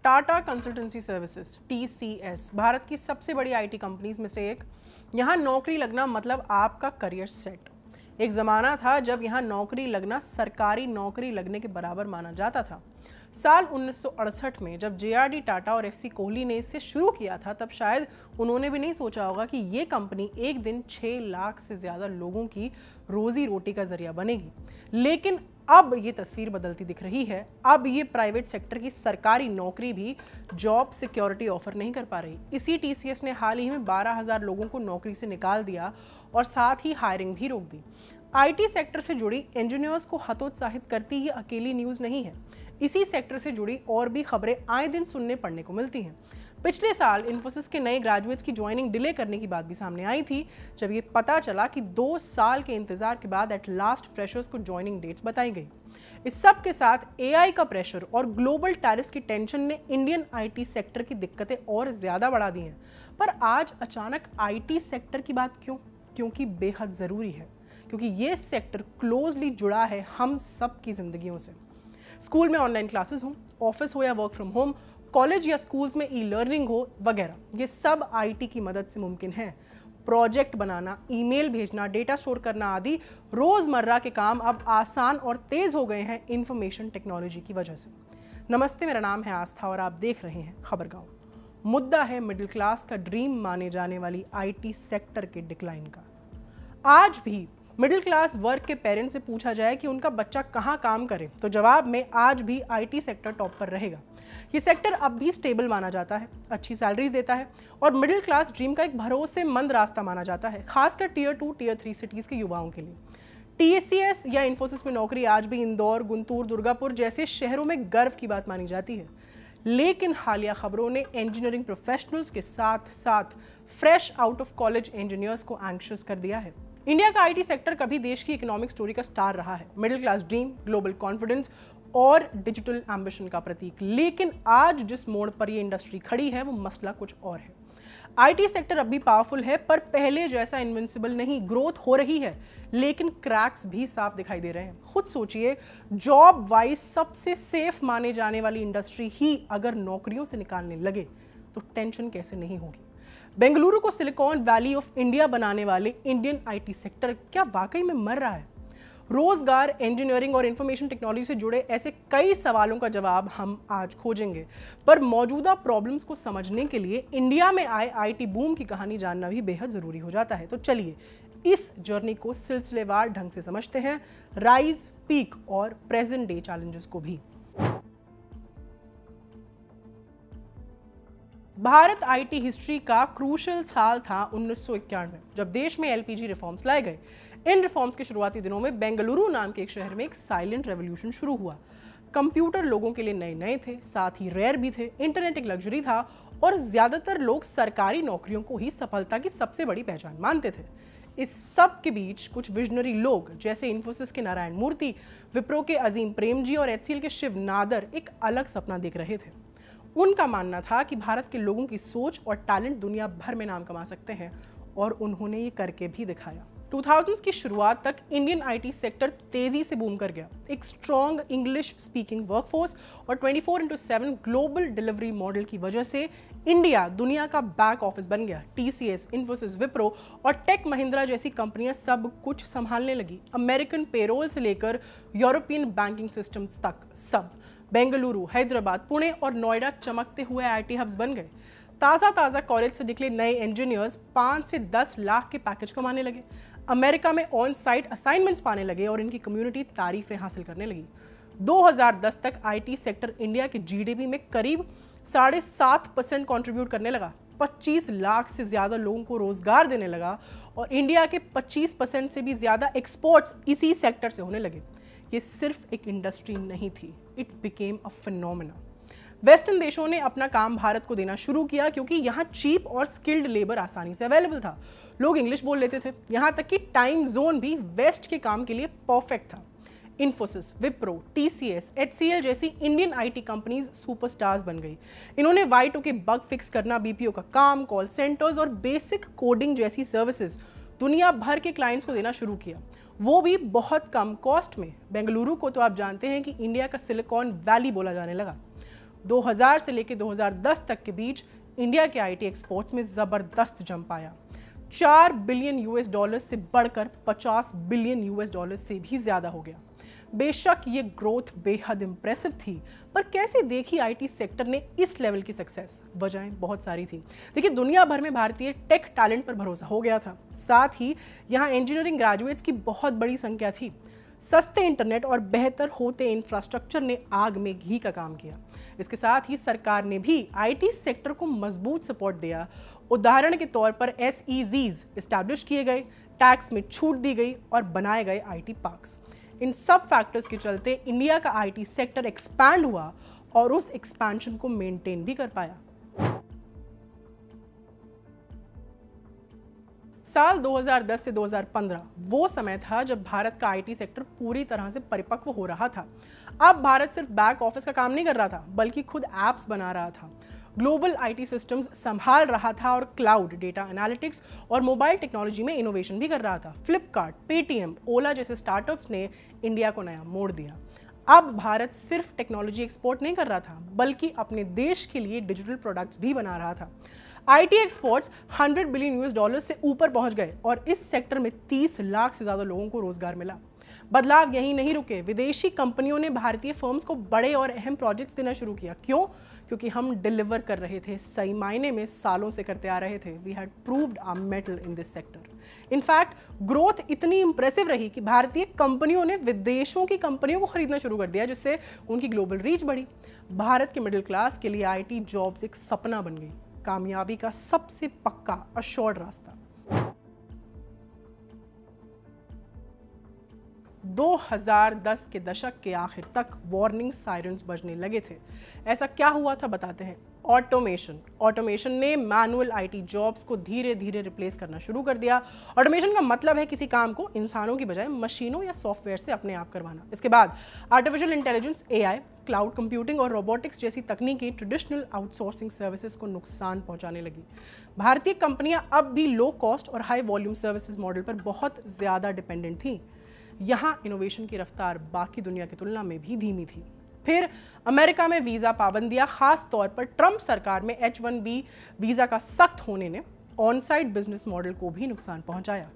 Tata consultancy services TCS Bharat की सबसे बड़ी IT कंपनीज में से एक। यहाँ नौकरी लगना मतलब आपका करियर सेट। एक ज़माना था जब यहाँ नौकरी लगना सरकारी नौकरी लगने के बराबर माना जाता था। साल 1968 में जब JRD टाटा और FC कोहली ने इसे शुरू किया था, तब शायद उन्होंने भी नहीं सोचा होगा कि ये कंपनी एक दिन 6 लाख से ज़्यादा लोगों की रोजी रोटी का जरिया बनेगी। लेकिन अब ये तस्वीर बदलती दिख रही है। अब ये प्राइवेट सेक्टर की सरकारी नौकरी भी जॉब सिक्योरिटी ऑफर नहीं कर पा रही। इसी TCS ने हाल ही में 12,000 लोगों को नौकरी से निकाल दिया और साथ ही हायरिंग भी रोक दी। IT सेक्टर से जुड़ी इंजीनियर्स को हतोत्साहित करती ये अकेली न्यूज़ नहीं है। इसी सेक्टर से जुड़ी और भी खबरें आए दिन सुनने पढ़ने को मिलती हैं। पिछले साल इन्फोसिस के नए ग्रेजुएट्स की ज्वाइनिंग डिले करने की बात भी सामने आई थी, जब ये पता चला कि 2 साल के इंतजार के बाद एट लास्ट फ्रेशर्स को ज्वाइनिंग डेट्स बताई गई। इस सब के साथ AI का प्रेशर और ग्लोबल टैरिफ्स की टेंशन ने इंडियन IT सेक्टर की दिक्कतें और ज्यादा बढ़ा दी हैं। पर आज अचानक IT सेक्टर की बात क्यों? क्योंकि बेहद जरूरी है, क्योंकि ये सेक्टर क्लोजली जुड़ा है हम सब की जिंदगियों से। स्कूल में ऑनलाइन क्लासेस हो, ऑफिस हो या वर्क फ्रॉम होम, कॉलेज या स्कूल्स में ई-लर्निंग हो वगैरह, ये सब IT की मदद से मुमकिन है। प्रोजेक्ट बनाना, ईमेल भेजना, डेटा स्टोर करना आदि रोजमर्रा के काम अब आसान और तेज हो गए हैं इंफॉर्मेशन टेक्नोलॉजी की वजह से। नमस्ते, मेरा नाम है आस्था और आप देख रहे हैं खबरगांव। मुद्दा है मिडिल क्लास का ड्रीम माने जाने वाली IT सेक्टर के डिक्लाइन का। आज भी मिडिल क्लास वर्ग के पेरेंट्स से पूछा जाए कि उनका बच्चा कहाँ काम करे, तो जवाब में आज भी IT सेक्टर टॉप पर रहेगा। ये सेक्टर अब भी स्टेबल माना जाता है, अच्छी सैलरीज देता है और मिडिल क्लास ड्रीम का एक भरोसेमंद रास्ता माना जाता है, खासकर Tier 2, Tier 3 सिटीज के युवाओं के लिए। TCS या इन्फोसिस में नौकरी आज भी इंदौर, गुंटूर, दुर्गापुर जैसे शहरों में गर्व की बात मानी जाती है। लेकिन हालिया खबरों ने इंजीनियरिंग प्रोफेशनल्स के साथ साथ fresh out of college engineers को एंग्शियस कर दिया है। इंडिया का IT सेक्टर कभी देश की इकोनॉमिक स्टोरी का स्टार रहा है, middle class dream, global confidence और डिजिटल एम्बिशन का प्रतीक। लेकिन आज जिस मोड़ पर ये इंडस्ट्री खड़ी है वो मसला कुछ और है। IT सेक्टर अब भी पावरफुल है, पर पहले जैसा इनविंसिबल नहीं। ग्रोथ हो रही है, लेकिन क्रैक्स भी साफ दिखाई दे रहे हैं। खुद सोचिए, जॉब वाइज सबसे सेफ माने जाने वाली इंडस्ट्री ही अगर नौकरियों से निकालने लगे तो टेंशन कैसे नहीं होगी। बेंगलुरु को सिलिकॉन वैली ऑफ इंडिया बनाने वाले इंडियन IT सेक्टर क्या वाकई में मर रहा है? रोजगार, इंजीनियरिंग और इंफॉर्मेशन टेक्नोलॉजी से जुड़े ऐसे कई सवालों का जवाब हम आज खोजेंगे। पर मौजूदा प्रॉब्लम्स को समझने के लिए इंडिया में आए IT बूम की कहानी जानना भी बेहद जरूरी हो जाता है। तो चलिए इस जर्नी को सिलसिलेवार ढंग से समझते हैं, राइज, पीक और प्रेजेंट डे चैलेंजेस को भी। भारत IT हिस्ट्री का क्रूशल साल था 1991, जब देश में LPG रिफॉर्म्स लाए गए। इन रिफॉर्म्स के शुरुआती दिनों में बेंगलुरु नाम के एक शहर में एक साइलेंट रेवोल्यूशन शुरू हुआ। कंप्यूटर लोगों के लिए नए नए थे, साथ ही रेयर भी थे। इंटरनेट एक लग्जरी था और ज्यादातर लोग सरकारी नौकरियों को ही सफलता की सबसे बड़ी पहचान मानते थे। इस सब के बीच कुछ विजनरी लोग जैसे इन्फोसिस के नारायण मूर्ति, विप्रो के अजीम प्रेमजी और HCL के शिव नादर एक अलग सपना देख रहे थे। उनका मानना था कि भारत के लोगों की सोच और टैलेंट दुनिया भर में नाम कमा सकते हैं, और उन्होंने ये करके भी दिखाया। 2000s की शुरुआत तक इंडियन IT सेक्टर तेजी से बूम कर गया। एक स्ट्रॉन्ग इंग्लिश स्पीकिंग वर्कफोर्स और 24/7 ग्लोबल डिलीवरी मॉडल की वजह से इंडिया दुनिया का बैक ऑफिस बन गया। TCS, इन्फोसिस, विप्रो और टेक महिंद्रा जैसी कंपनियां सब कुछ संभालने लगी। अमेरिकन पेरोल से लेकर यूरोपियन बैंकिंग सिस्टम्स तक सब। बेंगलुरु, हैदराबाद, पुणे और नोएडा चमकते हुए IT हब्स बन गए। ताज़ा कॉलेज से निकले नए इंजीनियर्स 5 से 10 लाख के पैकेज कमाने लगे। अमेरिका में ऑन साइट असाइनमेंट्स पाने लगे और इनकी कम्युनिटी तारीफें हासिल करने लगी। 2010 तक IT सेक्टर इंडिया के GDP में करीब 7.5% कंट्रीब्यूट करने लगा, 25 लाख से ज्यादा लोगों को रोजगार देने लगा और इंडिया के 25% से भी ज्यादा एक्सपोर्ट्स इसी सेक्टर से होने लगे। ये सिर्फ एक इंडस्ट्री नहीं थी, it became a phenomena. Western देशों ने अपना काम भारत को देना शुरू किया क्योंकि यहाँ चीप और स्किल्ड लेबर आसानी से अवेलेबल था। लोग इंग्लिश बोल लेते थे, यहाँ तक कि टाइम जोन भी वेस्ट के काम के लिए परफेक्ट था। इन्फोसिस, विप्रो, TCS, HCL जैसी इंडियन IT कंपनीज सुपरस्टार्स बन गई। इन्होंने Y2 के बग फिक्स करना, BPO का काम, कॉल सेंटर्स और बेसिक कोडिंग जैसी सर्विसेज दुनिया भर के क्लाइंट्स को देना शुरू किया, वो भी बहुत कम कॉस्ट में। बेंगलुरु को तो आप जानते हैं कि इंडिया का सिलिकॉन वैली बोला जाने लगा। 2000 से लेकर 2010 तक के बीच इंडिया के आईटी एक्सपोर्ट्स में जबरदस्त जंप आया। 4 बिलियन यूएस डॉलर से बढ़कर 50 बिलियन यूएस डॉलर से भी ज्यादा हो गया। बेशक ये ग्रोथ बेहद इंप्रेसिव थी, पर कैसे देखी आईटी सेक्टर ने इस लेवल की सक्सेस? वजहें बहुत सारी थी। देखिए, दुनिया भर में भारतीय टेक टैलेंट पर भरोसा हो गया था, साथ ही यहाँ इंजीनियरिंग ग्रेजुएट्स की बहुत बड़ी संख्या थी। सस्ते इंटरनेट और बेहतर होते इंफ्रास्ट्रक्चर ने आग में घी का काम किया। इसके साथ ही सरकार ने भी आईटी सेक्टर को मजबूत सपोर्ट दिया। उदाहरण के तौर पर SEZs एस्टैब्लिश किए गए, टैक्स में छूट दी गई और बनाए गए आईटी पार्क्स। इन सब फैक्टर्स के चलते इंडिया का आईटी सेक्टर एक्सपैंड हुआ और उस एक्सपेंशन को मेंटेन भी कर पाया। साल 2010 से 2015 वो समय था जब भारत का आईटी सेक्टर पूरी तरह से परिपक्व हो रहा था। अब भारत सिर्फ बैक ऑफिस का काम नहीं कर रहा था, बल्कि खुद एप्स बना रहा था, ग्लोबल आईटी सिस्टम्स संभाल रहा था और क्लाउड, डेटा एनालिटिक्स और मोबाइल टेक्नोलॉजी में इनोवेशन भी कर रहा था। फ्लिपकार्ट, पेटीएम, ओला जैसे स्टार्टअप्स ने इंडिया को नया मोड़ दिया। अब भारत सिर्फ टेक्नोलॉजी एक्सपोर्ट नहीं कर रहा था, बल्कि अपने देश के लिए डिजिटल प्रोडक्ट्स भी बना रहा था। IT exports 100 billion US dollar से ऊपर पहुंच गए और इस सेक्टर में 30 लाख से ज्यादा लोगों को रोजगार मिला। बदलाव यहीं नहीं रुके, विदेशी कंपनियों ने भारतीय फर्म्स को बड़े और अहम प्रोजेक्ट्स देना शुरू किया। क्यों? क्योंकि हम डिलीवर कर रहे थे, सही मायने में सालों से करते आ रहे थे। We had proved our mettle in this sector. In fact growth इतनी इंप्रेसिव रही कि भारतीय कंपनियों ने विदेशों की कंपनियों को खरीदना शुरू कर दिया, जिससे उनकी ग्लोबल रीच बढ़ी। भारत के मिडिल क्लास के लिए आईटी जॉब्स एक सपना बन गई, कामयाबी का सबसे पक्का अश्योर्ड रास्ता। 2010 के दशक के आखिर तक वार्निंग सायरन्स बजने लगे थे। ऐसा क्या हुआ था बताते हैं। ऑटोमेशन ने मैनुअल आईटी जॉब्स को धीरे धीरे रिप्लेस करना शुरू कर दिया। ऑटोमेशन का मतलब है किसी काम को इंसानों की बजाय मशीनों या सॉफ्टवेयर से अपने आप करवाना। इसके बाद artificial intelligence, AI, cloud computing और रोबोटिक्स जैसी तकनीकी ट्रेडिशनल आउटसोर्सिंग सर्विसेज को नुकसान पहुंचाने लगी। भारतीय कंपनियां अब भी लो कॉस्ट और हाई वॉल्यूम सर्विसेज मॉडल पर बहुत ज्यादा डिपेंडेंट थी। यहाँ इनोवेशन की रफ्तार बाकी दुनिया की तुलना में भी धीमी थी। फिर अमेरिका में वीजा पाबंदियां, खास तौर पर ट्रंप सरकार में H1B वीजा का सख्त होने ने ऑन साइट बिजनेस मॉडल को भी नुकसान पहुंचाया।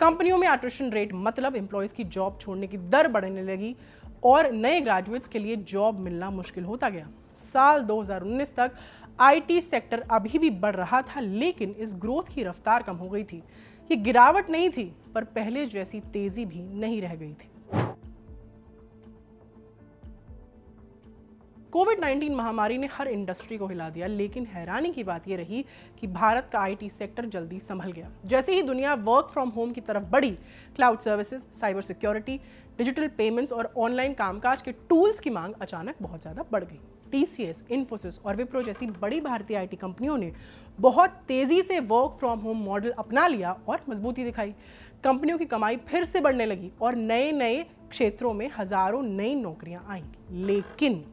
कंपनियों में अट्रिशन रेट, मतलब एम्प्लॉयज की जॉब छोड़ने की दर बढ़ने लगी और नए ग्रेजुएट्स के लिए जॉब मिलना मुश्किल होता गया। साल 2019 तक आईटी सेक्टर अभी भी बढ़ रहा था, लेकिन इस ग्रोथ की रफ्तार कम हो गई थी। ये गिरावट नहीं थी, पर पहले जैसी तेजी भी नहीं रह गई थी। कोविड-19 महामारी ने हर इंडस्ट्री को हिला दिया, लेकिन हैरानी की बात यह रही कि भारत का आईटी सेक्टर जल्दी संभल गया। जैसे ही दुनिया वर्क फ्रॉम होम की तरफ बढ़ी, cloud services, cyber security, digital payments और ऑनलाइन कामकाज के टूल्स की मांग अचानक बहुत ज्यादा बढ़ गई। TCS, इन्फोसिस और विप्रो जैसी बड़ी भारतीय आईटी कंपनियों ने बहुत तेजी से वर्क फ्रॉम होम मॉडल अपना लिया और मजबूती दिखाई। कंपनियों की कमाई फिर से बढ़ने लगी और नए नए क्षेत्रों में हजारों नई नौकरियां आईं। लेकिन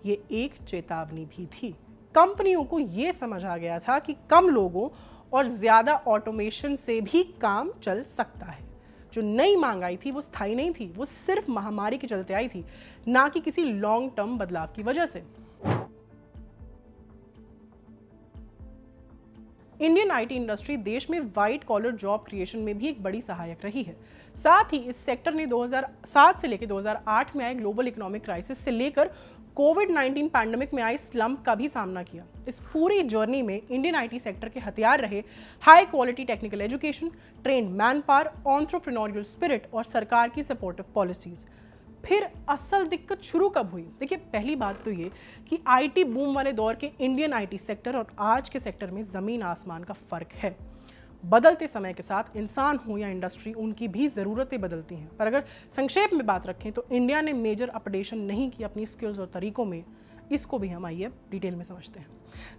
ये एक चेतावनी भी थी। कंपनियों को ये समझ आ गया था कि कम लोगों और ज्यादा ऑटोमेशन से भी काम चल सकता है। जो नई मांग आई थी वो स्थायी नहीं थी, वो सिर्फ महामारी के चलते आई थी, ना कि किसी लॉन्ग टर्म बदलाव की वजह से। इंडियन आईटी इंडस्ट्री देश में वाइट कॉलर जॉब क्रिएशन में भी एक बड़ी सहायक रही है। साथ ही इस सेक्टर ने 2007 से लेकर 2008 में आए ग्लोबल इकोनॉमिक क्राइसिस से लेकर कोविड-19 पैंडेमिक में आई स्लम्प का भी सामना किया। इस पूरी जर्नी में इंडियन आईटी सेक्टर के हथियार रहे high quality technical education, trained manpower, entrepreneurial spirit और सरकार की सपोर्टिव पॉलिसीज। फिर असल दिक्कत शुरू कब हुई? देखिए, पहली बात तो ये कि आईटी बूम वाले दौर के इंडियन आईटी सेक्टर और आज के सेक्टर में जमीन आसमान का फर्क है। बदलते समय के साथ इंसान हो या इंडस्ट्री, उनकी भी ज़रूरतें बदलती हैं। पर अगर संक्षेप में बात रखें तो इंडिया ने मेजर अपडेशन नहीं की अपनी स्किल्स और तरीकों में। इसको भी हम आइए डिटेल में समझते हैं।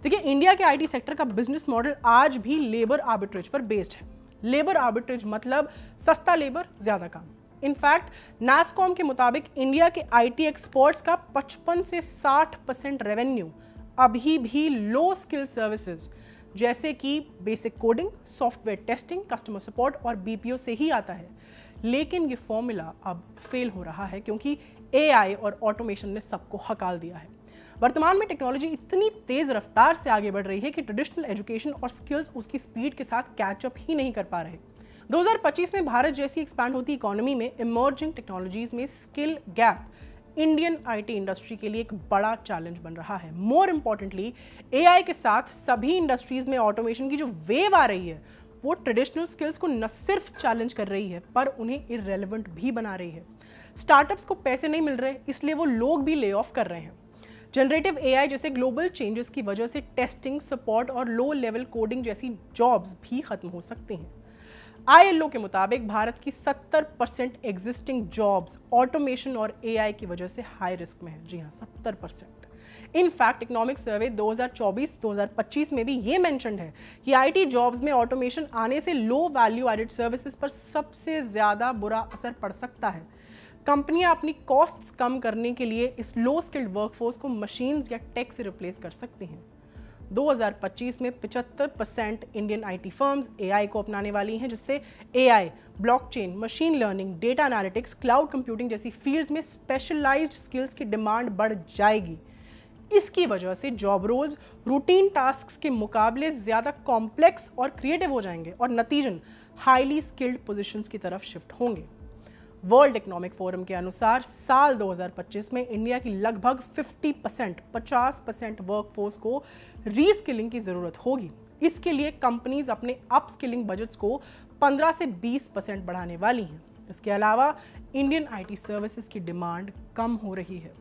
देखिए, इंडिया के आईटी सेक्टर का बिजनेस मॉडल आज भी लेबर आर्बिट्रेज पर बेस्ड है। लेबर आर्बिट्रेज मतलब सस्ता लेबर, ज़्यादा काम। इनफैक्ट नास्कॉम के मुताबिक इंडिया के आईटी एक्सपोर्ट्स का 55 से 60% रेवेन्यू अभी भी लो स्किल सर्विसेज जैसे कि basic coding, software testing, customer support और BPO से ही आता है। लेकिन ये फॉर्मूला अब फेल हो रहा है क्योंकि AI और ऑटोमेशन ने सबको हकाल दिया है। वर्तमान में टेक्नोलॉजी इतनी तेज रफ्तार से आगे बढ़ रही है कि ट्रेडिशनल एजुकेशन और स्किल्स उसकी स्पीड के साथ कैचअप ही नहीं कर पा रहे। 2025 में भारत जैसी एक्सपैंड होती इकोनॉमी में इमर्जिंग टेक्नोलॉजीज में skill gap Indian IT industry के लिए एक बड़ा चैलेंज बन रहा है। मोर इम्पोर्टेंटली, एआई के साथ सभी इंडस्ट्रीज में ऑटोमेशन की जो वेव आ रही है वो ट्रेडिशनल स्किल्स को न सिर्फ चैलेंज कर रही है पर उन्हें इररेलेवेंट भी बना रही है। स्टार्टअप्स को पैसे नहीं मिल रहे, इसलिए वो लोग भी ले ऑफ कर रहे हैं। जनरेटिव एआई जैसे ग्लोबल चेंजेस की वजह से टेस्टिंग, सपोर्ट और लो लेवल कोडिंग जैसी जॉब्स भी खत्म हो सकती हैं। आईएलओ के मुताबिक भारत की 70% एग्जिस्टिंग जॉब्स ऑटोमेशन और एआई की वजह से हाई रिस्क में है। जी हाँ, 70%। इनफैक्ट इकोनॉमिक सर्वे 2024-2025 में भी ये मेंशन्ड है कि आईटी जॉब्स में ऑटोमेशन आने से लो वैल्यू एडेड सर्विसेज पर सबसे ज्यादा बुरा असर पड़ सकता है। कंपनियां अपनी कॉस्ट्स कम करने के लिए इस लो स्किल्ड वर्कफोर्स को मशीन्स या टेक से रिप्लेस कर सकती हैं। 2025 में 75% इंडियन आईटी फर्म्स एआई को अपनाने वाली हैं, जिससे AI, blockchain, machine learning, data analytics, cloud computing जैसी फील्ड्स में स्पेशलाइज्ड स्किल्स की डिमांड बढ़ जाएगी। इसकी वजह से जॉब रोल्स रूटीन टास्क्स के मुकाबले ज़्यादा कॉम्प्लेक्स और क्रिएटिव हो जाएंगे और नतीजन हाईली स्किल्ड पोजीशंस की तरफ शिफ्ट होंगे। वर्ल्ड इकोनॉमिक फोरम के अनुसार साल 2025 में इंडिया की लगभग 50% वर्कफोर्स को रीस्किलिंग की ज़रूरत होगी। इसके लिए कंपनीज अपने अपस्किलिंग बजट्स को 15 से 20% बढ़ाने वाली हैं। इसके अलावा इंडियन आईटी सर्विसेज की डिमांड कम हो रही है।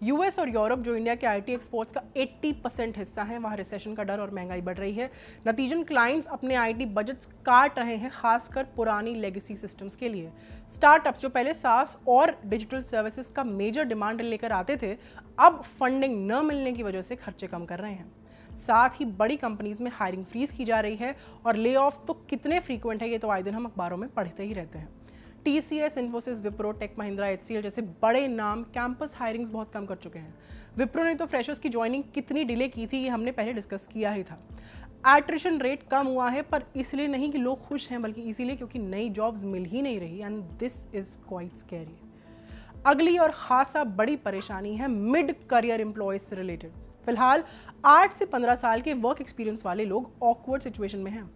यूएस और यूरोप, जो इंडिया के आईटी एक्सपोर्ट्स का 80% हिस्सा है, वहाँ रिसेशन का डर और महंगाई बढ़ रही है। नतीजन क्लाइंट्स अपने आईटी बजट्स काट रहे हैं, खासकर पुरानी लेगेसी सिस्टम्स के लिए। स्टार्टअप्स जो पहले सास और डिजिटल सर्विसेज का मेजर डिमांड लेकर आते थे, अब फंडिंग न मिलने की वजह से खर्चे कम कर रहे हैं। साथ ही बड़ी कंपनीज में हायरिंग फ्रीज की जा रही है और ले ऑफ्स तो कितने फ्रीक्वेंट है ये तो आए दिन हम अखबारों में पढ़ते ही रहते हैं। TCS, Infosys, Wipro, Tech Mahindra, HCL जैसे बड़े नाम कैंपस हायरिंग्स बहुत कम कर चुके हैं। विप्रो ने तो फ्रेशर्स की ज्वाइनिंग कितनी डिले की थी ये हमने पहले डिस्कस किया ही था। एट्रिशन रेट कम हुआ है, पर इसलिए नहीं कि लोग खुश हैं, बल्कि इसीलिए क्योंकि नई जॉब्स मिल ही नहीं रही and this is quite scary. अगली और खासा बड़ी परेशानी है मिड करियर एम्प्लॉयज से रिलेटेड। फिलहाल 8 से 15 साल के वर्क एक्सपीरियंस वाले लोग ऑकवर्ड सिचुएशन में हैं।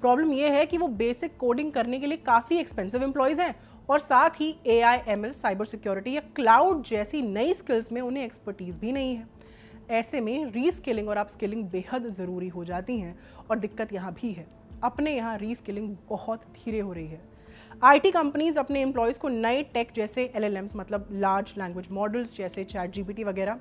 प्रॉब्लम यह है कि वो बेसिक कोडिंग करने के लिए काफ़ी एक्सपेंसिव एम्प्लॉयज़ हैं और साथ ही एआई, एमएल, साइबर सिक्योरिटी या क्लाउड जैसी नई स्किल्स में उन्हें एक्सपर्टीज़ भी नहीं है। ऐसे में रीस्किलिंग और अपस्किलिंग बेहद ज़रूरी हो जाती हैं और दिक्कत यहाँ भी है, अपने यहाँ रीस्किलिंग बहुत धीरे हो रही है। आईटी कंपनीज अपने एम्प्लॉयज़ को नए टेक जैसे एलएलएम्स मतलब लार्ज लैंग्वेज मॉडल्स जैसे ChatGPT वगैरह,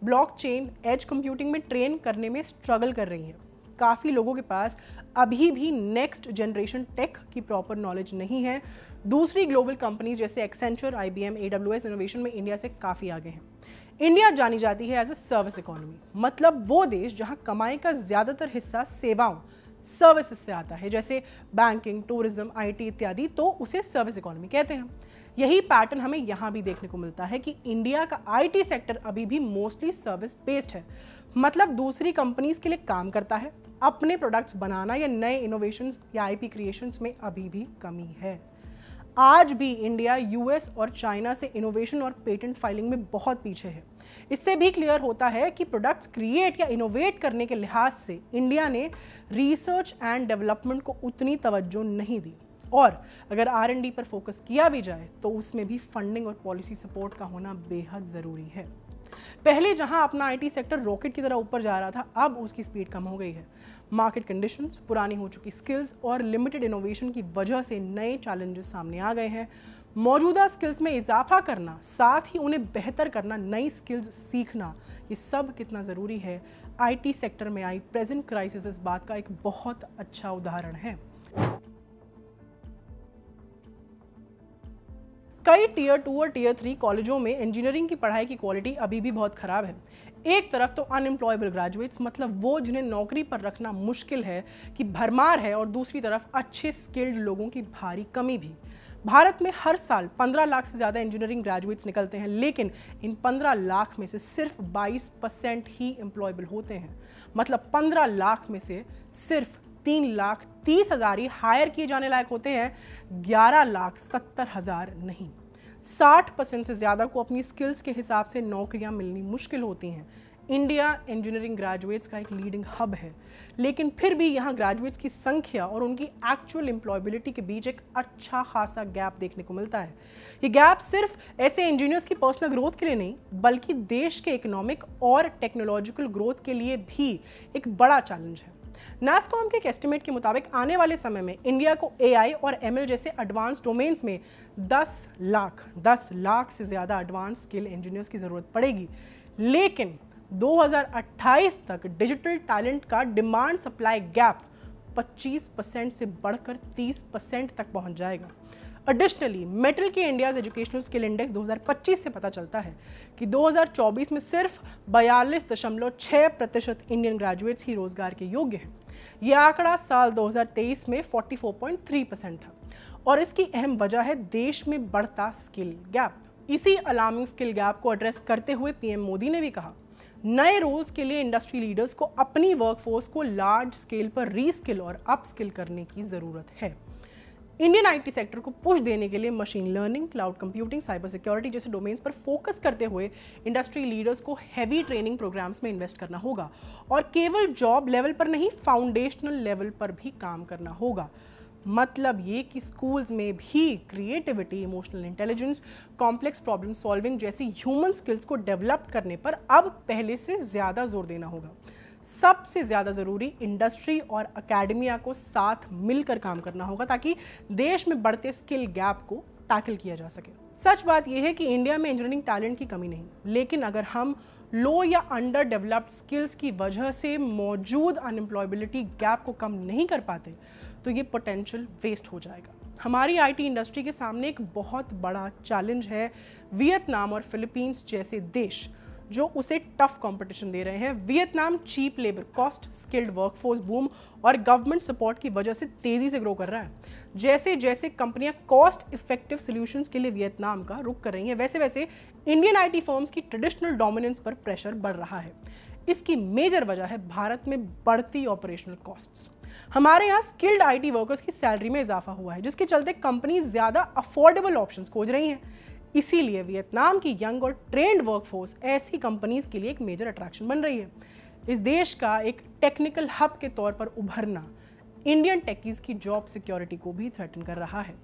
ब्लॉकचेन, एज कंप्यूटिंग में ट्रेन करने में स्ट्रगल कर रही हैं। काफ़ी लोगों के पास अभी भी नेक्स्ट जनरेशन टेक की प्रॉपर नॉलेज नहीं है। दूसरी ग्लोबल कंपनीज जैसे एक्सेंचर, IBM, AWS इनोवेशन में इंडिया से काफ़ी आगे हैं। इंडिया जानी जाती है एज ए सर्विस इकोनॉमी, मतलब वो देश जहां कमाई का ज़्यादातर हिस्सा सेवाओं, सर्विसेज से आता है, जैसे बैंकिंग, टूरिज्म, आईटी इत्यादि, तो उसे सर्विस इकोनॉमी कहते हैं। यही पैटर्न हमें यहाँ भी देखने को मिलता है कि इंडिया का आईटी सेक्टर अभी भी मोस्टली सर्विस बेस्ड है, मतलब दूसरी कंपनीज के लिए काम करता है। अपने प्रोडक्ट्स बनाना या नए इनोवेशंस या आईपी क्रिएशंस में अभी भी कमी है। आज भी इंडिया यूएस और चाइना से इनोवेशन और पेटेंट फाइलिंग में बहुत पीछे है। इससे भी क्लियर होता है कि प्रोडक्ट्स क्रिएट या इनोवेट करने के लिहाज से इंडिया ने रिसर्च एंड डेवलपमेंट को उतनी तवज्जो नहीं दी, और अगर R&D पर फोकस किया भी जाए तो उसमें भी फंडिंग और पॉलिसी सपोर्ट का होना बेहद ज़रूरी है। पहले जहां अपना आईटी सेक्टर रॉकेट की तरह ऊपर जा रहा था, अब उसकी स्पीड कम हो गई है। मार्केट कंडीशंस, पुरानी हो चुकी स्किल्स और लिमिटेड इनोवेशन की वजह से नए चैलेंजेस सामने आ गए हैं। मौजूदा स्किल्स में इजाफा करना, साथ ही उन्हें बेहतर करना, नई स्किल्स सीखना, ये सब कितना ज़रूरी है, आईटी सेक्टर में आई प्रेजेंट क्राइसिस इस बात का एक बहुत अच्छा उदाहरण है। कई टियर 2 और टियर 3 कॉलेजों में इंजीनियरिंग की पढ़ाई की क्वालिटी अभी भी बहुत ख़राब है। एक तरफ तो अनएम्प्लॉयबल ग्रेजुएट्स, मतलब वो जिन्हें नौकरी पर रखना मुश्किल है, की भरमार है, और दूसरी तरफ अच्छे स्किल्ड लोगों की भारी कमी भी। भारत में हर साल 15 लाख से ज़्यादा इंजीनियरिंग ग्रेजुएट्स निकलते हैं, लेकिन इन 15 लाख में से सिर्फ 22% ही एम्प्लॉयबल होते हैं। मतलब 15 लाख में से सिर्फ 3,30,000 ही हायर किए जाने लायक होते हैं, 11,70,000 नहीं। 60% से ज़्यादा को अपनी स्किल्स के हिसाब से नौकरियां मिलनी मुश्किल होती हैं। इंडिया इंजीनियरिंग ग्रेजुएट्स का एक लीडिंग हब है, लेकिन फिर भी यहाँ ग्रेजुएट्स की संख्या और उनकी एक्चुअल एम्प्लॉयबिलिटी के बीच एक अच्छा खासा गैप देखने को मिलता है। ये गैप सिर्फ ऐसे इंजीनियर्स की पर्सनल ग्रोथ के लिए नहीं, बल्कि देश के इकोनॉमिक और टेक्नोलॉजिकल ग्रोथ के लिए भी एक बड़ा चैलेंज है। नासकॉम के एक एस्टिमेट के मुताबिक आने वाले समय में इंडिया को AI और ML जैसे एडवांस डोमेन्स में 10 लाख से ज़्यादा एडवांस स्किल इंजीनियर्स की ज़रूरत पड़ेगी। लेकिन 2028 तक डिजिटल टैलेंट का डिमांड सप्लाई गैप 25% से बढ़कर 30% तक पहुंच जाएगा। एडिशनली मेटल के इंडियाज एजुकेशनल स्किल इंडेक्स 2025 से पता चलता है कि 2024 में सिर्फ 42.6% इंडियन ग्रेजुएट्स ही रोजगार के योग्य हैं। यह आंकड़ा साल 2023 में 44.3% था और इसकी अहम वजह है देश में बढ़ता स्किल गैप। इसी अलार्मिंग स्किल गैप को एड्रेस करते हुए पीएम मोदी ने भी कहा, नए रोल्स के लिए इंडस्ट्री लीडर्स को अपनी वर्कफोर्स को लार्ज स्केल पर रीस्किल और अपस्किल करने की ज़रूरत है। इंडियन आईटी सेक्टर को पुश देने के लिए machine learning, cloud computing, cyber security जैसे डोमेन्स पर फोकस करते हुए इंडस्ट्री लीडर्स को हैवी ट्रेनिंग प्रोग्राम्स में इन्वेस्ट करना होगा और केवल जॉब लेवल पर नहीं, फाउंडेशनल लेवल पर भी काम करना होगा। मतलब ये कि स्कूल्स में भी creativity, emotional intelligence, complex problem solving जैसी ह्यूमन स्किल्स को डेवलप करने पर अब पहले से ज़्यादा जोर देना होगा। सबसे ज़्यादा ज़रूरी इंडस्ट्री और एकेडमिया को साथ मिलकर काम करना होगा ताकि देश में बढ़ते स्किल गैप को टैकल किया जा सके। सच बात यह है कि इंडिया में इंजीनियरिंग टैलेंट की कमी नहीं, लेकिन अगर हम लो या अंडर डेवलप्ड स्किल्स की वजह से मौजूद अनएम्प्लॉयबिलिटी गैप को कम नहीं कर पाते तो ये पोटेंशियल वेस्ट हो जाएगा। हमारी आईटी इंडस्ट्री के सामने एक बहुत बड़ा चैलेंज है वियतनाम और फिलीपींस जैसे देश जो उसे टफ कंपटीशन दे रहे हैं। Vietnam cheap labour cost, skilled workforce boom और गवर्नमेंट सपोर्ट की वजह से तेजी से ग्रो कर रहा है। जैसे जैसे कंपनियां कॉस्ट इफेक्टिव सॉल्यूशंस के लिए वियतनाम का रुख कर रही हैं, वैसे वैसे इंडियन आईटी फर्म्स की ट्रेडिशनल डोमिनेंस पर प्रेशर बढ़ रहा है। इसकी मेजर वजह है भारत में बढ़ती ऑपरेशनल कॉस्ट्स। हमारे यहाँ स्किल्ड आईटी वर्कर्स की सैलरी में इजाफा हुआ है, जिसके चलते कंपनी ज्यादा अफोर्डेबल ऑप्शंस खोज रही हैं। इसीलिए वियतनाम की यंग और ट्रेंड वर्कफोर्स ऐसी कंपनीज के लिए एक मेजर अट्रैक्शन बन रही है। इस देश का एक टेक्निकल हब के तौर पर उभरना इंडियन टेकीज की जॉब सिक्योरिटी को भी थ्रेटन कर रहा है।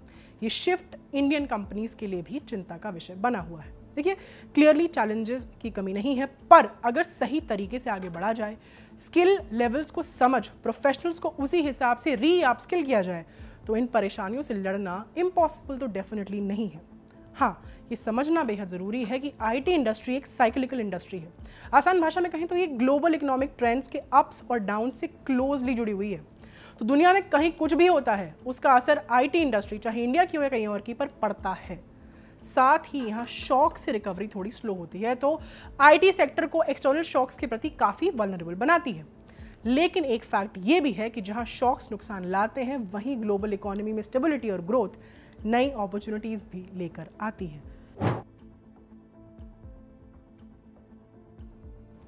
ये शिफ्ट इंडियन कंपनीज के लिए भी चिंता का विषय बना हुआ है। देखिए, क्लियरली चैलेंजेस की कमी नहीं है, पर अगर सही तरीके से आगे बढ़ा जाए, स्किल लेवल्स को समझ प्रोफेशनल्स को उसी हिसाब से री अपस्किल किया जाए, तो इन परेशानियों से लड़ना इम्पॉसिबल तो डेफिनेटली नहीं है। हाँ, ये समझना बेहद ज़रूरी है कि आईटी इंडस्ट्री एक साइक्लिकल इंडस्ट्री है। आसान भाषा में कहें तो ये ग्लोबल इकोनॉमिक ट्रेंड्स के अप्स और डाउन से क्लोजली जुड़ी हुई है। तो दुनिया में कहीं कुछ भी होता है, उसका असर आईटी इंडस्ट्री, चाहे इंडिया की हो या कहीं और की, पर पड़ता है। साथ ही यहाँ शॉक से रिकवरी थोड़ी स्लो होती है, तो आईटी सेक्टर को एक्सटर्नल शॉक्स के प्रति काफ़ी वल्नरेबल बनाती है। लेकिन एक फैक्ट ये भी है कि जहाँ शॉक्स नुकसान लाते हैं, वहीं ग्लोबल इकोनॉमी में स्टेबिलिटी और ग्रोथ नई अपॉर्चुनिटीज भी लेकर आती है।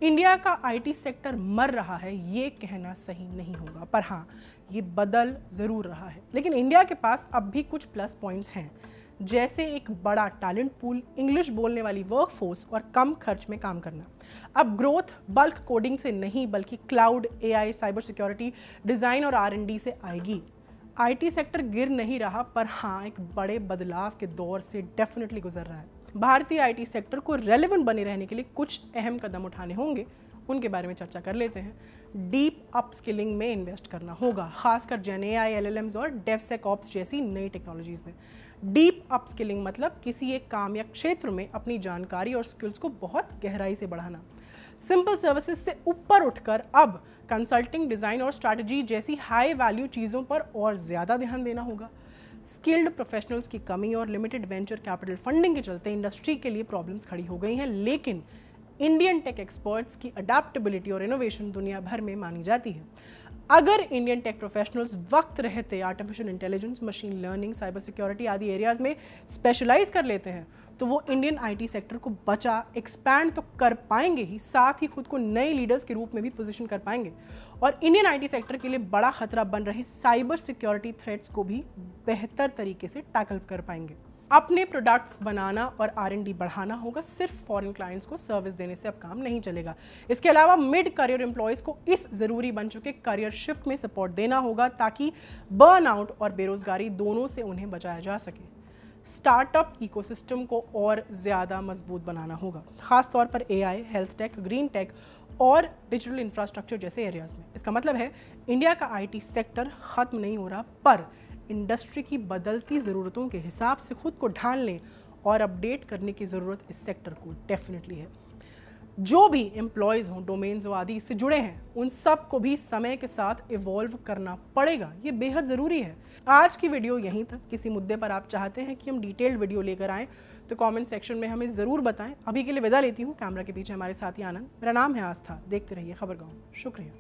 इंडिया का आईटी सेक्टर मर रहा है ये कहना सही नहीं होगा, पर हाँ, ये बदल जरूर रहा है। लेकिन इंडिया के पास अब भी कुछ प्लस पॉइंट्स हैं, जैसे एक बड़ा टैलेंट पूल, इंग्लिश बोलने वाली वर्कफोर्स और कम खर्च में काम करना। अब ग्रोथ बल्क कोडिंग से नहीं, बल्कि cloud, AI, cyber security, design और R&D से आएगी। आईटी सेक्टर गिर नहीं रहा, पर हाँ, एक बड़े बदलाव के दौर से डेफिनेटली गुजर रहा है। भारतीय आईटी सेक्टर को रेलेवेंट बने रहने के लिए कुछ अहम कदम उठाने होंगे, उनके बारे में चर्चा कर लेते हैं। डीप अपस्किलिंग में इन्वेस्ट करना होगा, खासकर GenAI, LLMs और DevSecOps जैसी नई टेक्नोलॉजीज में। डीप अपस्किलिंग मतलब किसी एक काम या क्षेत्र में अपनी जानकारी और स्किल्स को बहुत गहराई से बढ़ाना। सिंपल सर्विसेज से ऊपर उठकर अब कंसल्टिंग, डिज़ाइन और स्ट्रैटेजी जैसी हाई वैल्यू चीज़ों पर और ज़्यादा ध्यान देना होगा। स्किल्ड प्रोफेशनल्स की कमी और लिमिटेड वेंचर कैपिटल फंडिंग के चलते इंडस्ट्री के लिए प्रॉब्लम्स खड़ी हो गई हैं, लेकिन इंडियन टेक एक्सपर्ट्स की अडेप्टेबिलिटी और इनोवेशन दुनिया भर में मानी जाती है। अगर इंडियन टेक प्रोफेशनल्स वक्त रहते artificial intelligence, machine learning, cyber security आदि एरियाज में स्पेशलाइज कर लेते हैं, तो वो इंडियन आईटी सेक्टर को एक्सपैंड तो कर पाएंगे ही, साथ ही खुद को नए लीडर्स के रूप में भी पोजीशन कर पाएंगे और इंडियन आईटी सेक्टर के लिए बड़ा खतरा बन रहे साइबर सिक्योरिटी थ्रेट्स को भी बेहतर तरीके से टैकल कर पाएंगे। अपने प्रोडक्ट्स बनाना और R&D बढ़ाना होगा। सिर्फ फॉरेन क्लाइंट्स को सर्विस देने से अब काम नहीं चलेगा। इसके अलावा मिड करियर एम्प्लॉयज़ को इस ज़रूरी बन चुके करियर शिफ्ट में सपोर्ट देना होगा ताकि बर्नआउट और बेरोजगारी दोनों से उन्हें बचाया जा सके। स्टार्टअप इकोसिस्टम को और ज़्यादा मजबूत बनाना होगा, खासतौर पर AI, health tech, green tech और डिजिटल इंफ्रास्ट्रक्चर जैसे एरियाज में। इसका मतलब है इंडिया का IT सेक्टर ख़त्म नहीं हो रहा, पर इंडस्ट्री की बदलती ज़रूरतों के हिसाब से खुद को ढालने और अपडेट करने की ज़रूरत इस सेक्टर को डेफिनेटली है। जो भी एम्प्लॉयज़ हों, डोमेन्स हो आदि इससे जुड़े हैं, उन सब को भी समय के साथ इवॉल्व करना पड़ेगा। ये बेहद ज़रूरी है। आज की वीडियो यहीं तक। किसी मुद्दे पर आप चाहते हैं कि हम डिटेल्ड वीडियो लेकर आएँ तो कमेंट सेक्शन में हमें ज़रूर बताएं। अभी के लिए विदा लेती हूँ। कैमरा के पीछे हमारे साथी आनंद, मेरा नाम है आस्था। देखते रहिए खबरगांव। शुक्रिया।